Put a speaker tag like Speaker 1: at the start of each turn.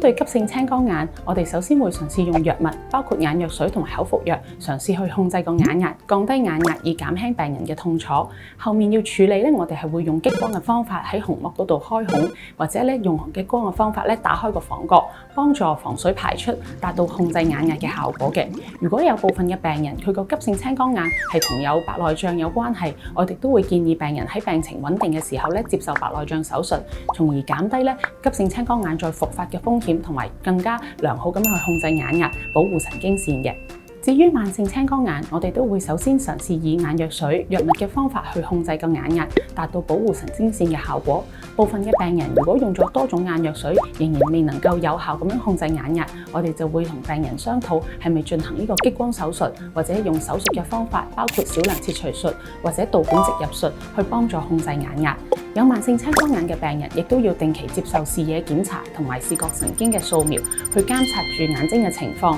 Speaker 1: 對急性青光眼，我哋首先會嘗試用藥物，包括眼藥水同埋口服藥，嘗試去控制個眼壓，降低眼壓，以減輕病人嘅痛楚。後面要處理咧，我哋係會用激光嘅方法喺虹膜嗰度開孔，或者咧用激光嘅方法咧打開個房角，幫助房水排出，達到控制眼壓嘅效果嘅。如果有部分嘅病人佢個急性青光眼係同有白內障有關係，我哋都會建議病人喺病情穩定嘅時候咧接受白內障手術，從而減低咧急性青光眼再復發嘅風險，同埋更加良好咁樣去控制眼壓，保護神經線嘅。至於慢性青光眼，我哋都會首先嘗試以眼藥水、藥物嘅方法去控制個眼壓，達到保護神經線嘅效果。部分嘅病人如果用咗多種眼藥水，仍然未能夠有效咁樣控制眼壓，我哋就會同病人商討係咪進行呢個激光手術，或者用手術嘅方法，包括小梁切除術或者導管植入術，去幫助控制眼壓。有慢性青光眼嘅病人，亦都要定期接受視野檢查同埋視覺神經嘅掃描，去監察住眼睛嘅情況。